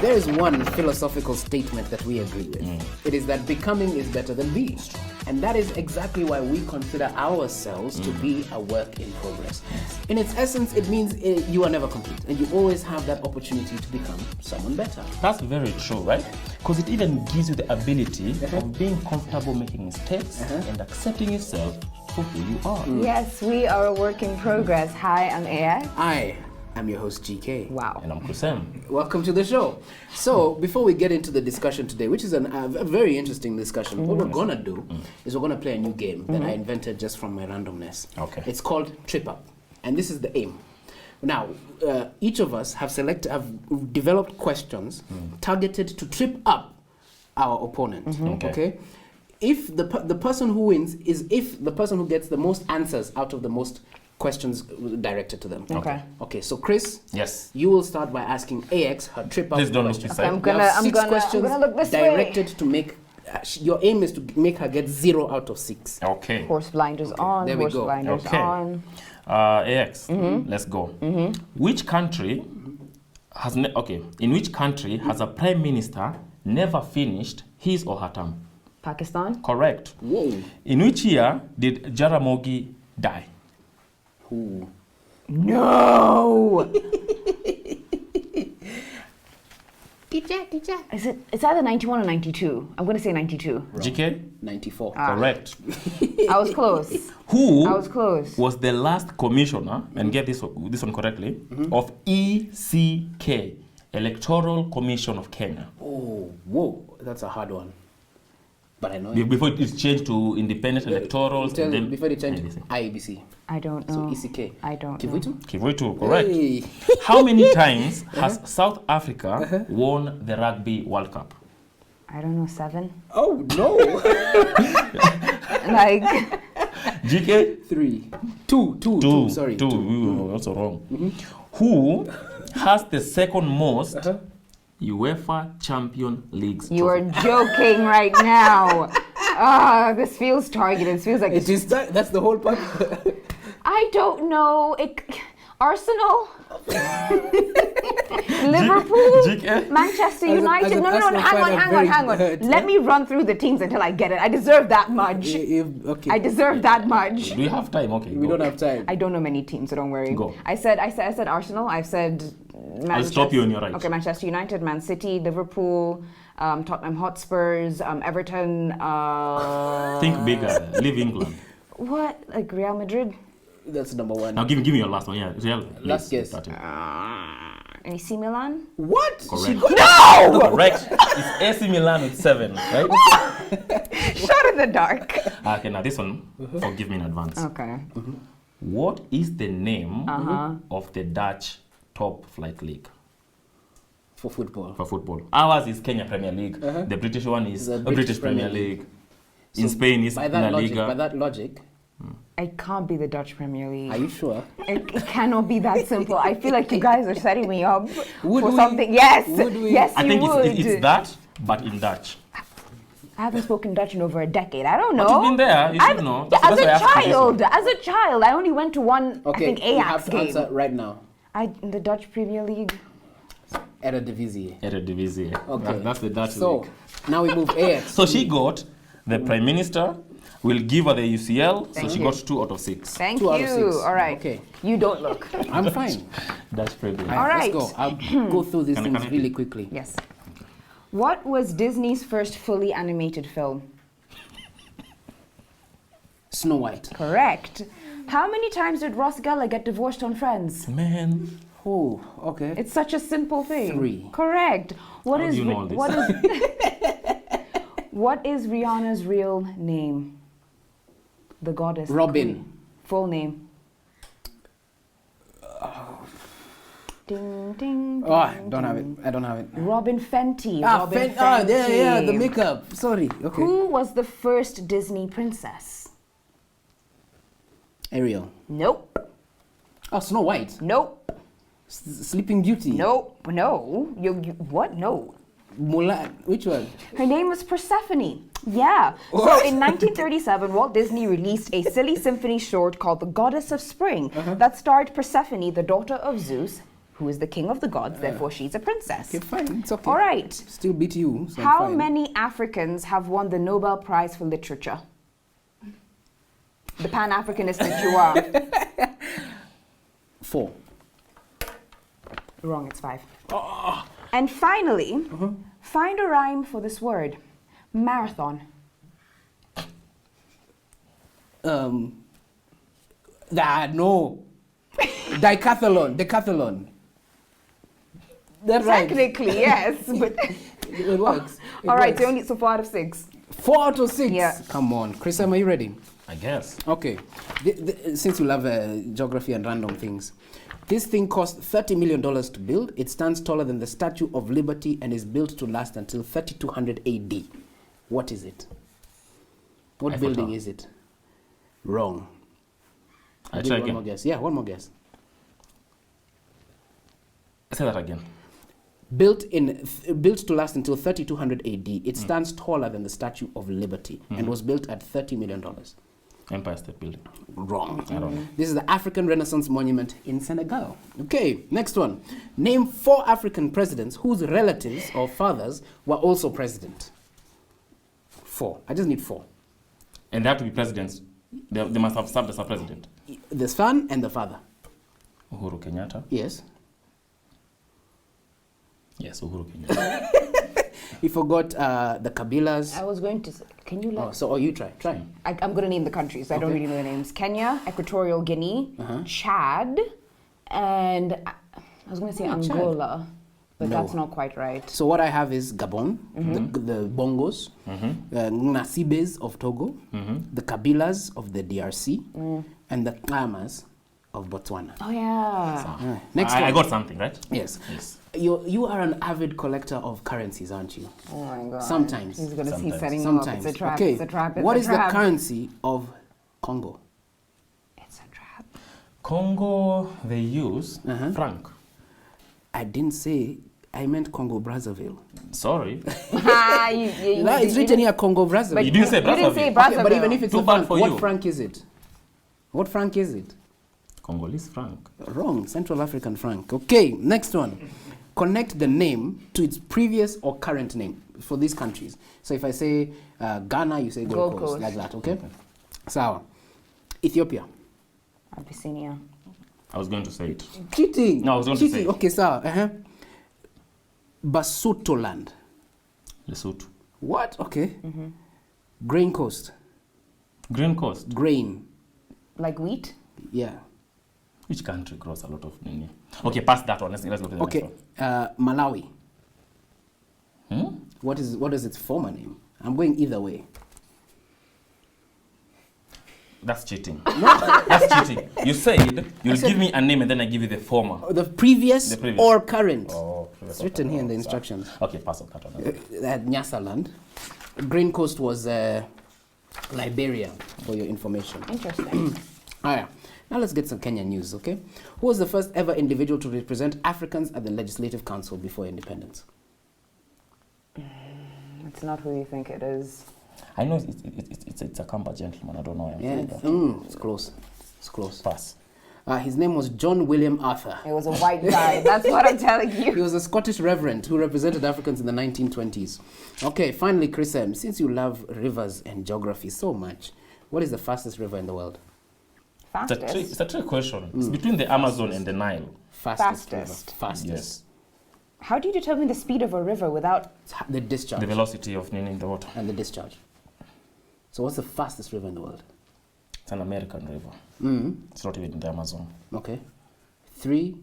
there is one philosophical statement that we agree with. It is that becoming is better than being. And that is exactly why we consider ourselves to be a work in progress. In its essence, it means you are never complete, and you always have that opportunity to become someone better. That's very true, right? Because it even gives you the ability of being comfortable making mistakes and accepting yourself for who you are. Yes, we are a work in progress. Hi, I'm AI. I'm your host, GK. Wow. And I'm Kusem. Welcome to the show. So, before we get into the discussion today, which is a very interesting discussion, what we're going to do is we're going to play a new game that I invented just from my randomness. Okay. It's called Trip Up, and this is the aim. Now, each of us have developed questions targeted to trip up our opponent. Okay. If the person who wins is if the person who gets the most answers out of the most questions directed to them. Okay. So Chris, Yes. you will start by asking AX her trip up. Please don't look question. beside. I'm You have gonna questions look this directed to make. Your aim is to make her get 0 out of 6. Okay. Horse blinders on. there we Horse go. blinders Okay. on. AX, let's go. Which country has in which country has a prime minister never finished his or her term? Pakistan. Correct. Whoa. In which year did Jaramogi die? Ooh. No. It's either 91 or 92. I'm going to say 92. GK? 94. Correct. I was close. Who I was close. was the last commissioner, and get this one correctly, of ECK, Electoral Commission of Kenya? Oh, whoa. That's a hard one. But I know it. Before it changed to Independent Electoral. Before they changed IEBC. I don't know. So ECK. I don't know. Kivuitu? Kivuitu, correct. Hey. How many times has South Africa won the Rugby World Cup? I don't know, 7. Oh, no. Like, GK? 3. 2. Sorry. 2. We were also wrong. Who has the second most UEFA Champion Leagues you are trophy? joking right now. This feels targeted. This feels like It is that's the whole part. I don't know. Arsenal, Liverpool, GK? Manchester As a United. No, Arsenal fan, I'm hang very on. hurt. Let me run through the teams until I get it. I deserve that much. Okay. I deserve that much. Do you have time? Okay, We go. don't have time. I don't know many teams, so don't worry. Go. I said Arsenal. I said I'll stop you on your right. Okay, Manchester United, Man City, Liverpool, Tottenham Hotspurs, Everton. Think bigger. Leave England. What? Like Real Madrid? That's number 1. Now give me your last one. Yeah, Real. Last guess. AC Milan? What? Correct. No! Correct. It's AC Milan with 7, right? Shot in the dark. Okay, now this one, forgive me in advance. Okay. What is the name of the Dutch top flight league For football. for football? Ours is Kenya Premier League. The British one is The British Premier League. In Spain is by La that Liga. logic, It can't be the Dutch Premier League. are you sure? It cannot be that simple. I feel like you guys are setting me up Would for we? something. Yes, Would we? yes, I you think would. it's that, but in Dutch. I haven't spoken Dutch in over a decade. I don't know. But you've been there. You should know. Yeah, That's why I asked you this one. as a child, I only went to one. Okay, I think you Ajax have to game. answer right now. In the Dutch Premier League. Eredivisie. Eredivisie. Okay. That's the Dutch So, league. now we move AX. So she got the Prime Minister. We'll give her the UCL. Thank so she you. got 2 out of 6. Thank 2 out of you. 6. All right. Okay. You don't look. I'm fine. That's pretty good. All right. Let's go. I'll go through these Can I things repeat? really quickly. Yes. What was Disney's first fully animated film? Snow White. Correct. How many times did Ross Geller get divorced on Friends? Man. Oh, okay. It's such a simple thing. 3. Correct. What How is do you know all this? what is Rihanna's real name? The goddess. the Robin. queen. Full name. Ding ding. Oh, I ding, don't have it. ding. I don't have it. Robin Fenty. Ah, Robin yeah, the Fenty. makeup. Sorry. Okay. Who was the first Disney princess? Ariel. Nope. Oh, Snow White. Nope. Sleeping Beauty. Nope. No. You what? No. Mulan. Which one? Her name was Persephone. Yeah. So in 1937, Walt Disney released a silly symphony short called The Goddess of Spring that starred Persephone, the daughter of Zeus, who is the king of the gods, therefore she's a princess. Okay, fine. It's okay. All right. Still beat you. So I'm How fine. many Africans have won the Nobel Prize for Literature? The Pan-Africanist that you are. 4. Wrong, it's 5. And finally, find a rhyme for this word. Marathon. No. Decathlon. That's right. Technically, yes, but It works. It all right. works. So 4 out of 6. 4 out of 6. Yeah. Come on, Chris, are you ready? I guess. Okay. Since you love geography and random things, this thing cost $30 million to build. It stands taller than the Statue of Liberty and is built to last until 3200 AD. What is it? What Eiffel building Tower. is it? Wrong. I Give try one more again. guess. Yeah, one more guess. Say that again. Built to last until 3200 AD, it stands taller than the Statue of Liberty and was built at $30 million. Empire State Building. Wrong. I don't know. This is the African Renaissance Monument in Senegal. Okay, next one. Name 4 African presidents whose relatives or fathers were also president. 4. I just need 4. And they have to be presidents. They must have served as a president. The son and the father. Uhuru Kenyatta. Yes. Yes, Uhuru Kenyatta. You forgot the Kabilas. I was going to say, can you let... You try. Try. I'm going to name the countries. I don't Okay. really know the names. Kenya, Equatorial Guinea, Chad, and I was going to say Chad. Angola, but No. that's not quite right. So what I have is Gabon, the Bongos, Nasibes of Togo, the Kabilas of the DRC, and the Klamas of Botswana. Oh, yeah. Next I one. got something, right? Yes. Yes. You are an avid collector of currencies, aren't you? Oh, my God. Sometimes. He's going to see Sometimes. setting him up. Sometimes. It's a trap. Okay. It's a trap. It's What a is trap. the currency of Congo? It's a trap. Congo, they use franc. I didn't say. I meant Congo Brazzaville. Sorry. No, it's written here Congo Brazzaville. You didn't say You didn't say Brazzaville. Okay, but even if it's Too a bad franc, for what you. franc is it? What franc is it? Congolese franc. Wrong. Central African franc. Okay, next one. Connect the name to its previous or current name for these countries. So if I say Ghana, you say Gold Gold Coast, Coast. like that, okay? So, Ethiopia. Abyssinia. I was going to say it. Cheating. No, I was going to Cheating. say. Okay, so, Basutoland. Lesotho. What? Okay. Grain Coast. Green Coast. Grain. Like wheat? Yeah. Which country grows a lot of nini? Okay, pass that one. Let's look at the Okay. next Malawi. one. What is its former name? I'm going either way. That's cheating. That's cheating. You said you'll give me a name and then I give you the former. The previous, The previous. or current. Oh, It's written here in the instructions. Okay, pass on that one. Nyasaland. Grain Coast was Liberia, for your information. Interesting. All right. Now let's get some Kenyan news, okay? Who was the first ever individual to represent Africans at the Legislative Council before independence? It's not who you think it is. I know it's a Kamba gentleman. I don't know. Yeah, it's close. It's close. Pass. His name was John William Arthur. It was a white guy. That's what I'm telling He you. was a Scottish reverend who represented Africans in the 1920s. Okay, finally, Chris M., since you love rivers and geography so much, what is the fastest river in the world? Fastest. It's a trick question. It's between the Amazon and the Nile. Fastest. River. Fastest. Fastest. Yes. How do you determine the speed of a river without... The discharge. The velocity of nini in the water. And the discharge. So what's the fastest river in the world? It's an American river. It's not even in the Amazon. Okay. 3,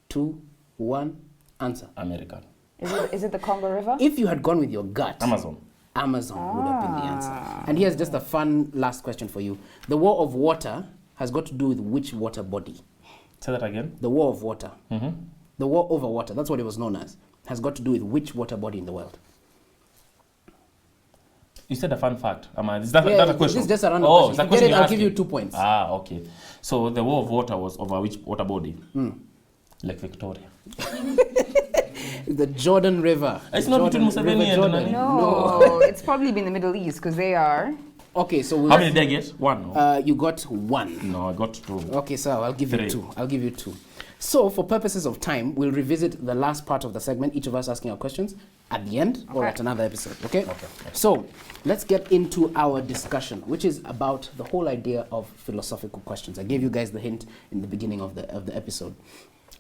2, 1, answer. American. Is it the Congo River? If you had gone with your gut, Amazon. Amazon would have been the answer. And here's just a fun last question for you. The War of Water has got to do with which water body? Say that again. The War of Water. The War over Water, that's what it was known as, has got to do with which water body in the world? You said a fun fact. Is that Yeah, a question? this is just a random oh, question. it's a If you question get it, I'll you're give you asking. 2 points. Ah, okay. So the War of Water was over which water body? Lake Victoria. The Jordan River. It's The not between Jordan- Museveni River and Jordan. Nani? No, it's probably been the Middle East because they are... Okay, so How many did I get? One. No, you got 1. no I got 2. Okay, so I'll give you Three. 2. I'll give you 2. So, for purposes of time, we'll revisit the last part of the segment, each of us asking our questions at the end or at another episode, okay? So, let's get into our discussion, which is about the whole idea of philosophical questions. I gave you guys the hint in the beginning of the episode.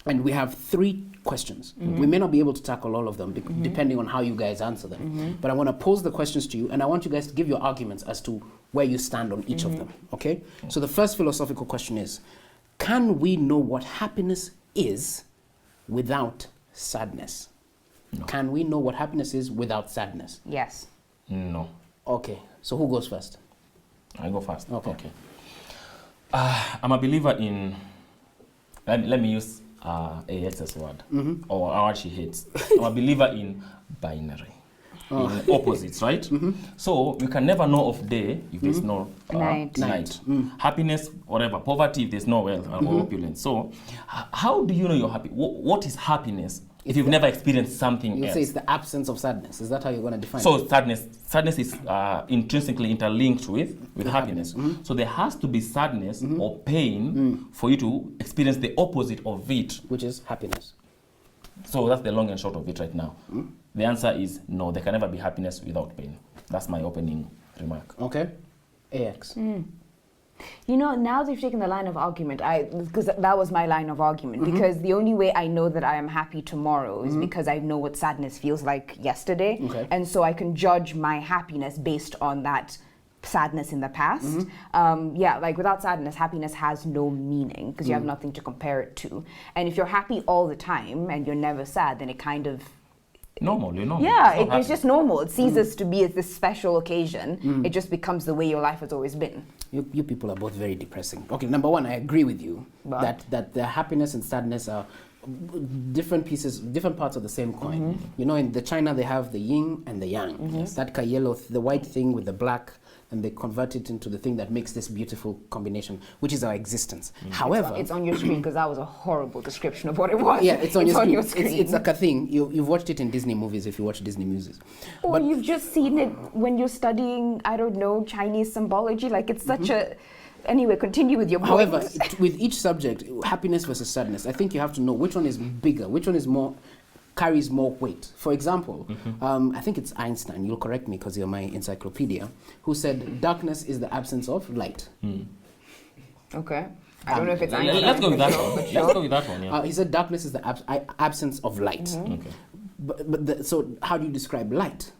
And we have 3 questions. We may not be able to tackle all of them depending on how you guys answer them. But I want to pose the questions to you, and I want you guys to give your arguments as to where you stand on each of them, okay? So the first philosophical question is, can we know what happiness is without sadness? No. Can we know what happiness is without sadness? Yes. No. Okay, so who goes first? I go first. Okay. I'm a believer in, let me use AX's word, or a word she hates. I'm a believer in binary, in opposites, right? So you can never know of day if there's no night. Happiness, whatever, poverty if there's no wealth or opulence. So how do you know you're happy? What is happiness if you've never experienced something You else? say it's the absence of sadness. Is that how you're going to define it? So sadness is intrinsically interlinked with happiness. So there has to be sadness or pain for you to experience the opposite of it. Which is happiness. So that's the long and short of it right now. The answer is no, there can never be happiness without pain. That's my opening remark. Okay? AX. You know, now that you've taken the line of argument, because that was my line of argument, because the only way I know that I am happy tomorrow is because I know what sadness feels like yesterday. Okay. And so I can judge my happiness based on that sadness in the past. Like without sadness, happiness has no meaning because you have nothing to compare it to. And if you're happy all the time and you're never sad, then it kind of... Normal, you know. Yeah, it's just normal. It ceases to be this special occasion. It just becomes the way your life has always been. You people are both very depressing. Okay, number one, I agree with you that the happiness and sadness are different pieces, different parts of the same coin. You know, in the China they have the yin and the yang. That yellow, the white thing with the black, and they convert it into the thing that makes this beautiful combination, which is our existence. However, it's on your screen because that was a horrible description of what it was. yeah, it's on your screen. It's like a thing. You've watched it in Disney movies if you watch Disney movies. Or you've just seen it when you're studying, I don't know, Chinese symbology. Like it's such a... Anyway, continue with your point. However, with each subject, happiness versus sadness, I think you have to know which one is bigger, which one is carries more weight. For example, I think it's Einstein, you'll correct me because you're my encyclopedia, who said darkness is the absence of light. Okay. I don't know if it's Einstein. Let's go with that one. Let's go with that one, yeah. He said darkness is the absence of light. Okay. So how do you describe light?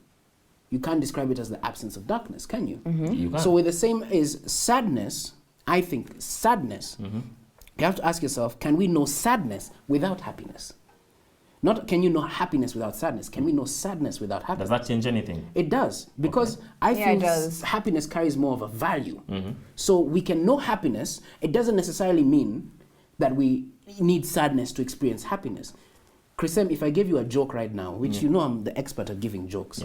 You can't describe it as the absence of darkness, can you? You can. So with the same is sadness, I think sadness, you have to ask yourself, can we know sadness without happiness? Not can you know happiness without sadness, can we know sadness without happiness? Does that change anything? It does, because I think happiness carries more of a value. So we can know happiness, it doesn't necessarily mean that we need sadness to experience happiness. Chrisem, if I gave you a joke right now, which you know I'm the expert at giving jokes,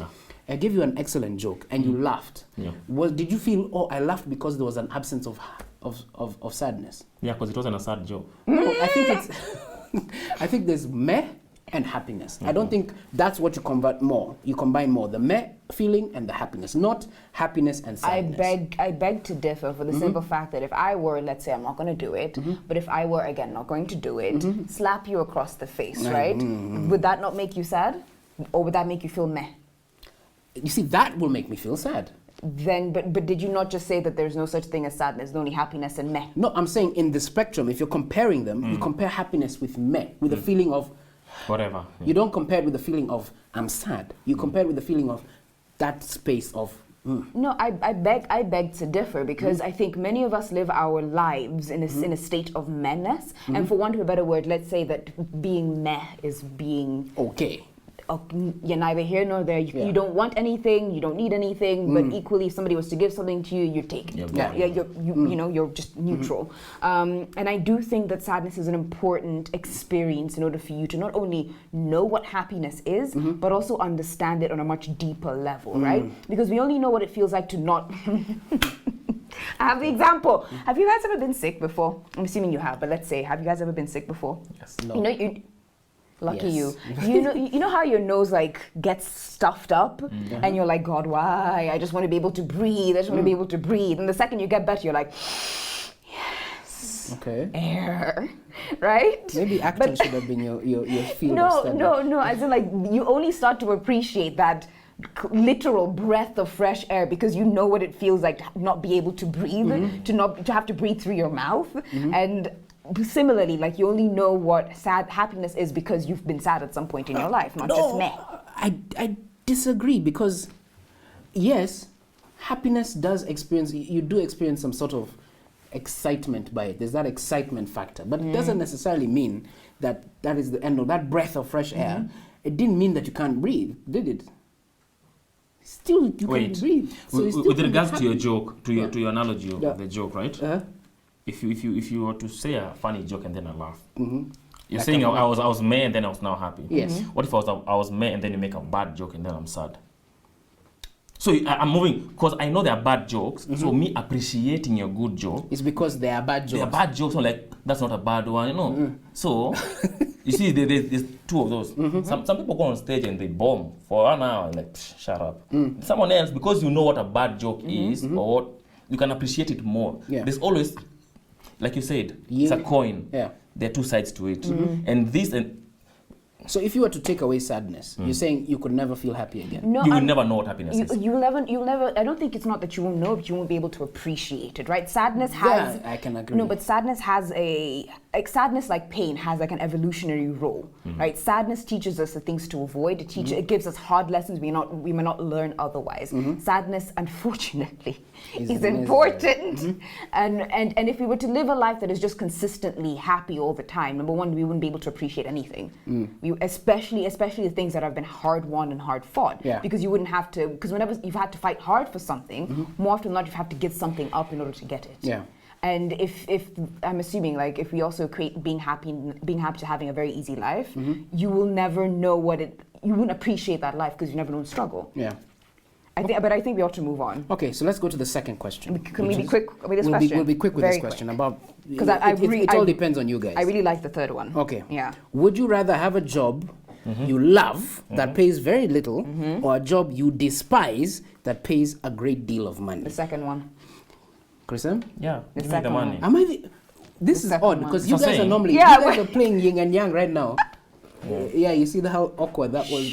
I gave you an excellent joke and you laughed. Did you feel, oh, I laughed because there was an absence of sadness? Yeah, because it wasn't a sad joke. No, I think it's, I think there's meh and happiness. I don't think that's what you convert more. You combine more, the meh feeling and the happiness, not happiness and sadness. I beg to differ for the simple fact that if I were, let's say I'm not going to do it, but if I were, again, not going to do it, slap you across the face, right? Would that not make you sad? Or would that make you feel meh? You see, that will make me feel sad. Then, but did you not just say that there's no such thing as sadness, only happiness and meh? No, I'm saying in the spectrum, if you're comparing them, you compare happiness with meh, with the feeling of whatever. You don't compare it with the feeling of I'm sad. You compare it with the feeling of that space of No, I beg to differ because I think many of us live our lives in a state of mehness, and for want of a better word, let's say that being meh is being okay. You're neither here nor there. You don't want anything. You don't need anything. But equally, if somebody was to give something to you, you take it. You're just neutral. And I do think that sadness is an important experience in order for you to not only know what happiness is, but also understand it on a much deeper level, right? Because we only know what it feels like to not. I have the example. Have you guys ever been sick before? I'm assuming you have, but let's say, have you guys ever been sick before? Yes. No. Lucky you. You know how your nose like gets stuffed up and you're like, God, why? I just want to be able to breathe. I just want to be able to breathe. And the second you get better, you're like, yes. Okay. air, right? Maybe acting should have been your field of study. No. As in, like, you only start to appreciate that literal breath of fresh air because you know what it feels like to not be able to breathe, to have to breathe through your mouth, and similarly, like, you only know what happiness is because you've been sad at some point in your life, not just meh. I disagree because, yes, happiness does experience, you do experience some sort of excitement by it. There's that excitement factor, but it doesn't necessarily mean that that is the end of that breath of fresh air. It didn't mean that you can't breathe, did it? Still, you can breathe. So with regards to your joke, to your analogy of the joke, right? If you were to say a funny joke and then I laugh, you're saying I was meh and then I was now happy. Yes. What if I was meh and then you make a bad joke and then I'm sad? So I'm moving because I know there are bad jokes. So me appreciating your good joke, it's because they are bad jokes. They are bad jokes. So like that's not a bad one, you know. So you see, there's two of those. Some people go on stage and they bomb for 1 hour and like shut up. Someone else, because you know what a bad joke is or what, you can appreciate it more. Yeah. There's always, like you said, it's a coin. Yeah. There are two sides to it, and this and. So if you were to take away sadness, you're saying you could never feel happy again? No, you will never know what happiness is. You'll never, I don't think it's not that you won't know, but you won't be able to appreciate it, right? Sadness has... Yeah, I can agree. No, but sadness has sadness, like pain, has like an evolutionary role, right? Sadness teaches us the things to avoid. It gives us hard lessons we may not learn otherwise. Sadness, unfortunately, is important. And if we were to live a life that is just consistently happy all the time, number one, we wouldn't be able to appreciate anything. Especially the things that have been hard won and hard fought. Yeah. Because you wouldn't have to, because whenever you've had to fight hard for something, more often than not, you have to give something up in order to get it. Yeah. And if I'm assuming, like, if we also create being happy to having a very easy life, you will never know you wouldn't appreciate that life because you've never known struggle. Yeah. But I think we ought to move on. Okay, so let's go to the second question. Can we be quick with this question? We'll be quick with this question about, because it all depends on you guys. I really like the third one. Okay. Yeah. Would you rather have a job you love that pays very little, or a job you despise that pays a great deal of money? The second one. Christian? Yeah, The give me the second money. one. This is second odd one. because you So guys are saying- normally Yeah, you guys are playing yin and yang right now. Yeah, you see how awkward that was.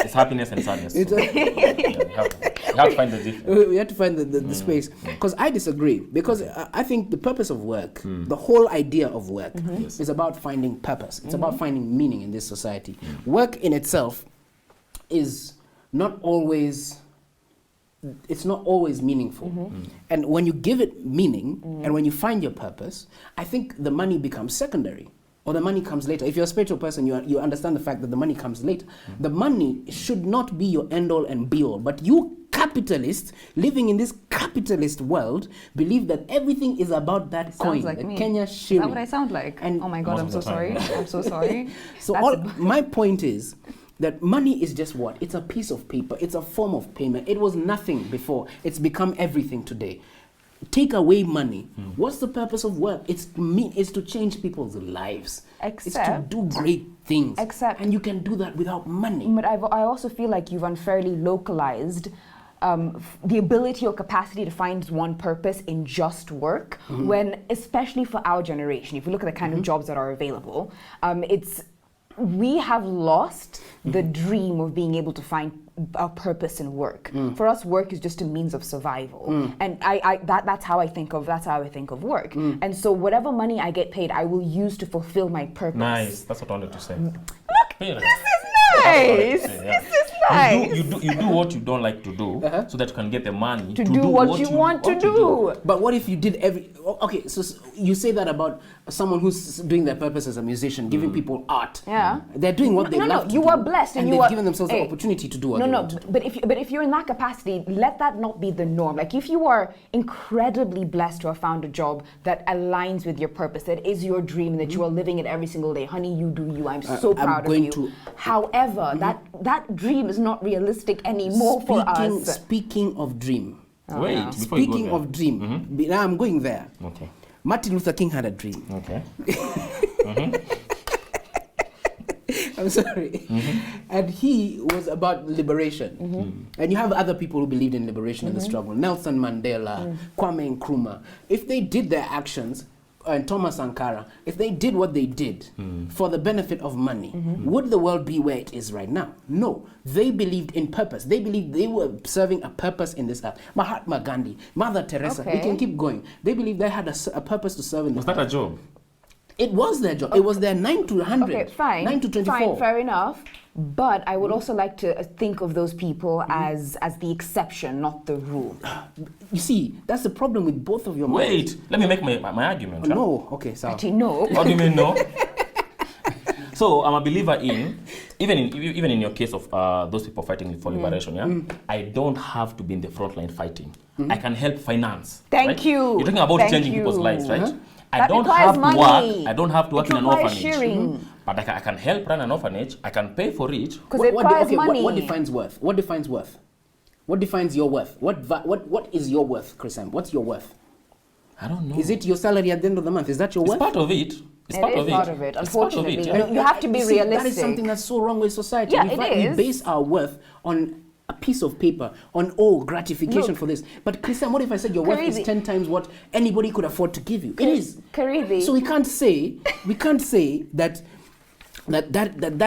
It's happiness and sadness. It's So, you have to find the difference. we have to find the space, because I disagree, because I think the purpose of work, the whole idea of work, is about finding purpose. It's about finding meaning in this society. Work in itself is not always meaningful. And when you give it meaning, and when you find your purpose, I think the money becomes secondary, or the money comes later. If you're a spiritual person, you understand the fact that the money comes later. The money should not be your end-all and be-all, but you capitalists living in this capitalist world believe that everything is about that coin, like the me. Kenya Is shilling. that what I sound like? And oh my God, most I'm of so the time, sorry. yeah. I'm so sorry. So my point is that money is just what? It's a piece of paper. It's a form of payment. It was nothing before. It's become everything today. Take away money. What's the purpose of work? It's to change people's lives. It's to Except- do great things. and you can do that without money. But I also feel like you've unfairly localized the ability or capacity to find one purpose in just work, when, especially for our generation, if you look at the kind of jobs that are available, we have lost the dream of being able to find a purpose in work. For us, work is just a means of survival, and that's how I think of work. And so whatever money I get paid, I will use to fulfill my purpose. Nice. That's what I wanted to say. Look, this is nice. Yeah. This is nice. You do what you don't like to do, so that you can get the money to do what you want to do. But what if you did okay, so you say that about someone who's doing their purpose as a musician, giving people art. Yeah. They're doing what they love to you do, are blessed and you they've are given themselves the Hey, opportunity to do what they No, want to do. but if you're in that capacity, let that not be the norm. Like, if you are incredibly blessed to have found a job that aligns with your purpose, that is your dream, that you are living it every single day, honey, you do you. I'm so proud of you. However, that dream is not realistic anymore for us. Speaking of dream. Wait, yeah. before you go Speaking there. of dream, now I'm going there. Okay. Martin Luther King had a dream. Okay. I'm sorry. And he was about liberation. And you have other people who believed in liberation in the struggle. Nelson Mandela, Kwame Nkrumah. If they did their actions, and Thomas Sankara, if they did what they did for the benefit of money, would the world be where it is right now? No. They believed in purpose. They believed they were serving a purpose in this earth. Mahatma Gandhi, Mother Teresa, we can keep going. They believed they had a purpose to serve in this Was that earth. a job? It was their job. It was their 9 to 100. Okay, fine. 9 to 24. Fine, fair enough. But I would also like to think of those people as the exception, not the rule. You see, that's the problem with both of your minds. Wait, let me make my argument. huh? No, okay, so. Actually, no. How do you mean no? So I'm a believer in, even in your case of those people fighting for liberation, I don't have to be in the front line fighting. I can help finance. Thank right? you. You're talking about Thank changing you. people's lives, right? I That don't requires have to money. work. I don't have to work It in an requires orphanage. sharing. But I can help run an orphanage. I can pay for it. Because it requires money. What defines worth? What defines worth? What defines your worth? What is your worth, Chris M? What's your worth? I don't know. Is it your salary at the end of the month? Is that your It's worth? part of it. It's It part is of it. part of it, It's part of unfortunately. it, You have to be You see, realistic. That is something that's so wrong with society. Yeah, We is. base our worth on a piece of paper, on gratification Look, for this. But Christian, what if I said your worth is Karizi. 10 times what anybody could afford to give you? It is. Karizi. So we can't say that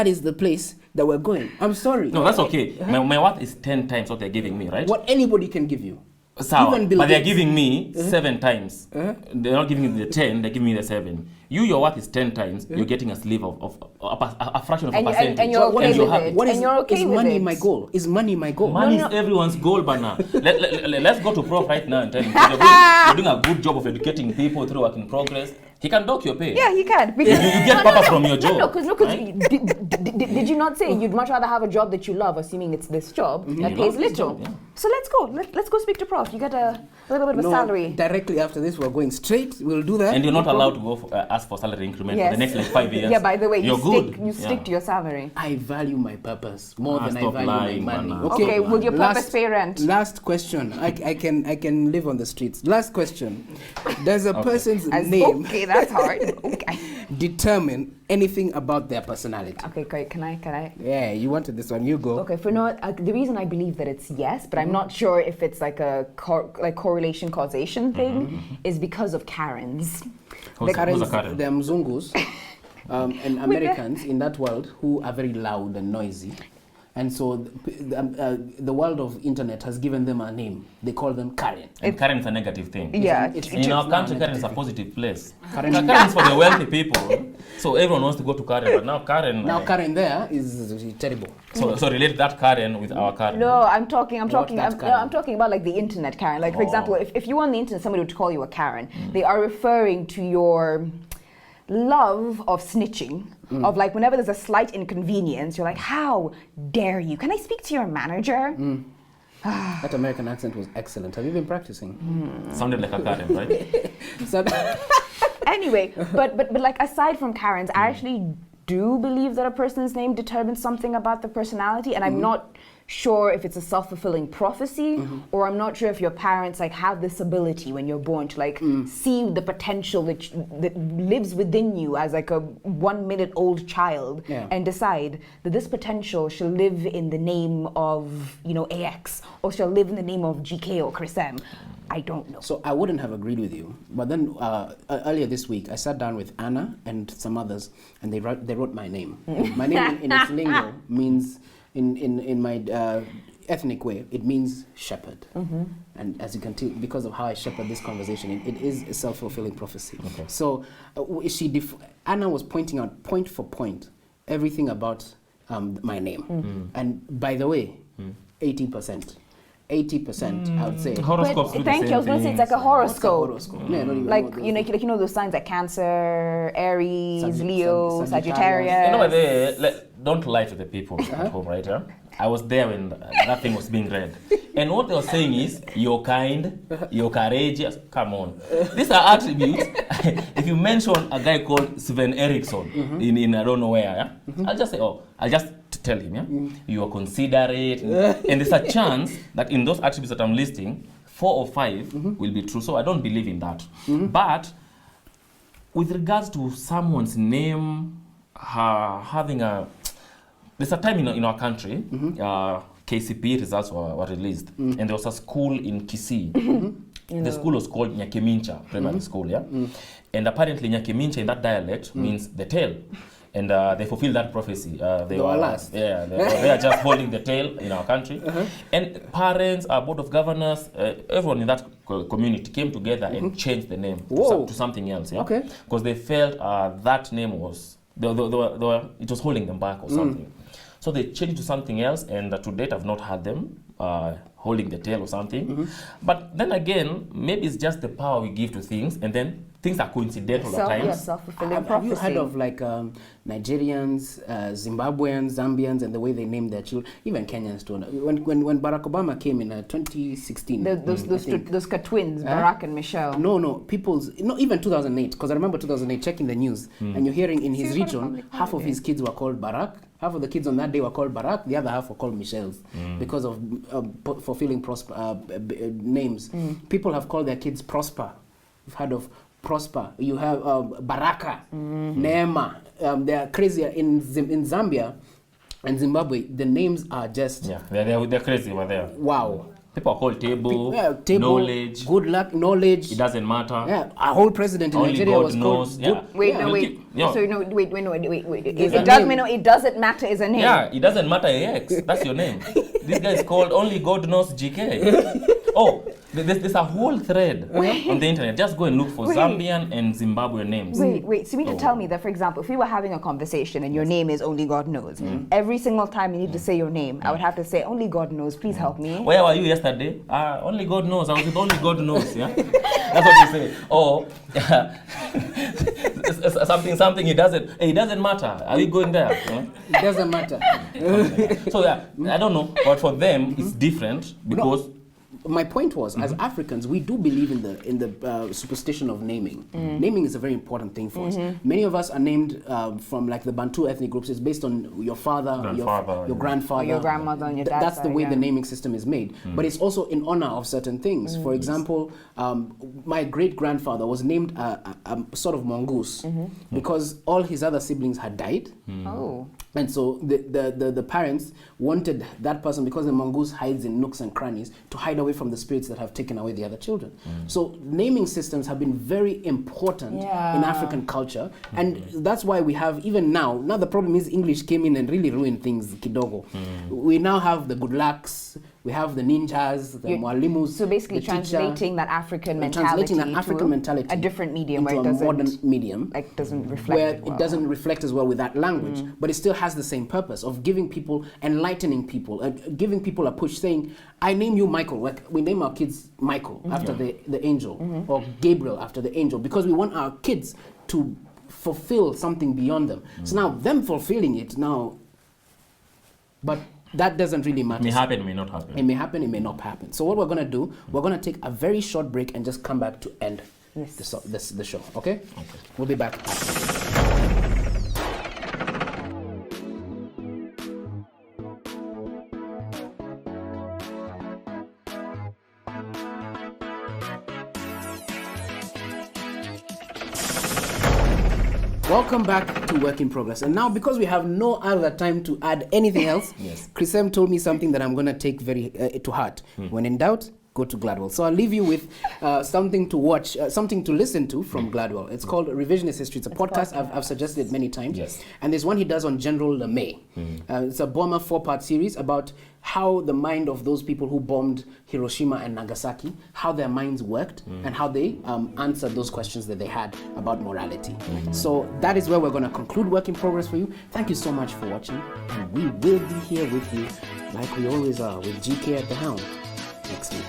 is the place that we're going. I'm sorry. No, that's okay. My worth is 10 times what they're giving me, right? What anybody can give you. Sawa, Even Bill but they're Gates. giving me 7 times. They're not giving me the 10, they're giving me the 7. Your worth is 10 times, you're getting a sleeve of a fraction of And a you- percentage. and you're okay and you're with happy. it. What And is, you're okay is with money it. my goal? Is money my goal? Money is everyone's goal, Bana. Let's go to Prof right now and tell him you're doing a good job of educating people through work in progress. He can dock your pay. Yeah, he can. You get purpose from your job. No, because right? did you not say you'd much rather have a job that you love, assuming it's this job that You pays love this little? job, yeah. So let's go. Let's go speak to Prof. You get a little bit of a salary. Directly after this, we're going straight. We'll do that. And you're not allowed to go for, ask for salary increment for the next like 5 years. Yeah, by the way, you're good. You stick to your salary. I value my purpose more than I Stop value lying, my money. Bana. Okay, will your purpose pay rent? Last question. I can live on the streets. Last question. Does a person's As- name Okay, that's hard. Okay. determine anything about their personality? Okay, great. Can I? Yeah, you wanted this one. You go. Okay, for no, the reason I believe that it's yes, but I'm not sure if it's like a correlation causation thing, is because of Karens. Who's a Karens, Karen? the Mzungus and Americans in that world who are very loud and noisy. And so the world of internet has given them a name. They call them Karen. And Karen is a negative thing. Yeah. In our country, Karen is a positive place. Karen- Karen is for the wealthy people. So everyone wants to go to Karen. But now Karen... Now Karen there is terrible. So relate that Karen with our Karen. No, I'm talking about like the internet Karen. Like, for example, if you were on the internet, somebody would call you a Karen. They are referring to your love of snitching, of like whenever there's a slight inconvenience, you're like, how dare you? Can I speak to your manager? That American accent was excellent. Have you been practicing? Sounded like a Karen, right? So Anyway, but like aside from Karens, I actually do believe that a person's name determines something about the personality, and I'm not sure if it's a self-fulfilling prophecy, or I'm not sure if your parents like have this ability when you're born to like see the potential that lives within you as like a 1 minute old child, and decide that this potential shall live in the name of, you know, AX, or shall live in the name of GK or Chris M. I don't know. So I wouldn't have agreed with you, but then earlier this week I sat down with Anna and some others, and they wrote my name. My name in its lingo means, in my ethnic way, it means shepherd. And as you can tell, because of how I shepherd this conversation, it is a self-fulfilling prophecy. Okay. So Anna was pointing out point for point everything about my name. And by the way, 80%. 80%, I would say. Horoscopes do the Thank you. I was same going to say it's thing. like a horoscope. Yeah, I don't even Like know you know those signs like Cancer, Aries, Leo, Sagittarius. Sagittarius. Don't lie to the people at home, right? Huh? I was there when that thing was being read. And what they were saying is, you're kind, you're courageous. Come on. These are attributes. If you mention a guy called Sven Eriksson in I don't know where, I'll just say, I'll just tell him, you are considerate. And there's a chance that in those attributes that I'm listing, 4 or 5 will be true. So I don't believe in that. But with regards to someone's name, having a... There's a time in our country, KCPE results were released, and there was a school in Kisii the school was called Nyakimincha Primary School, yeah? And apparently Nyakimincha in that dialect means the tail. And they fulfilled that prophecy. They were last. Yeah, they are just holding the tail in our country. And parents, our board of governors, everyone in that community came together and changed the name to something else. Yeah? Okay. Because they felt that name was, it was holding them back or something. So they changed to something else, and to date I've not had them holding the tail or something. But then again, maybe it's just the power we give to things, and then things are coincidental at times. Self-fulfilling Have prophecy. you heard of like Nigerians, Zimbabweans, Zambians, and the way they name their children? Even Kenyans too. When Barack Obama came in 2016, those twins, Barack and Michelle. No, even 2008, because I remember 2008 checking the news, and you're hearing in his region, half of his kids were called Barack. Half of the kids on that day were called Barack, the other half were called Michelle's because of fulfilling names. People have called their kids Prosper. You've heard of Prosper. You have Baraka, Neema. They are crazy. In Zambia and Zimbabwe, the names are just... Yeah, they're crazy over there. Wow. People are called table, knowledge. Good luck, knowledge. It doesn't matter. Yeah, our whole president in Only Nigeria God was knows. called... Wait. It doesn't matter is a name. Yeah, it doesn't matter X. That's your name. This guy is called Only God Knows GK. Oh, there's a whole thread on the internet. Just go and look for Zambian and Zimbabwean names. Wait. So you mean to tell me that, for example, if we were having a conversation and your name is Only God Knows, every single time you need to say your name, I would have to say, Only God Knows, please help me. Where were you yesterday? Only God knows. I was with Only God Knows. Yeah, that's what you say. Or something. It doesn't matter. Are we going there? It doesn't matter. So I don't know, but for them it's different because. My point was, as Africans, we do believe in the superstition of naming. Naming is a very important thing for us. Many of us are named from like the Bantu ethnic groups. It's based on your father, your grandfather, or your grandmother, and your dad. That's the way the naming system is made. But it's also in honor of certain things. For example, my great grandfather was named a sort of mongoose because all his other siblings had died. Oh. And so the parents wanted that person, because the mongoose hides in nooks and crannies, to hide away from the spirits that have taken away the other children. So naming systems have been very important in African culture, and that's why we have, even now the problem is English came in and really ruined things kidogo. We now have the good lucks, we have the ninjas, the mwalimus. So basically translating that African mentality to a different medium, into a modern medium, like doesn't reflect where it doesn't reflect as well with that language, but it still has the same purpose of giving people, enlightening people, giving people a push, saying, I name you Michael. Like we name our kids Michael after the angel, or Gabriel after the angel, because we want our kids to fulfill something beyond them. So now them fulfilling it now, but that doesn't really matter. It may happen, it may not happen. It may happen, it may not happen. So what we're going to do, we're going to take a very short break and just come back to end the show. Okay? We'll be back. Welcome back to Work in Progress. And now, because we have no other time to add anything else, Chrisem told me something that I'm going to take very to heart. When in doubt, go to Gladwell. So I'll leave you with something to watch, something to listen to from Gladwell. It's called Revisionist History. It's a podcast. I've suggested it many times. And there's one he does on General LeMay. It's a Bomber 4-part series about how the mind of those people who bombed Hiroshima and Nagasaki, how their minds worked, and how they answered those questions that they had about morality. So that is where we're going to conclude Work in Progress for you. Thank you so much for watching, and we will be here with you like we always are, with GK at the helm next week.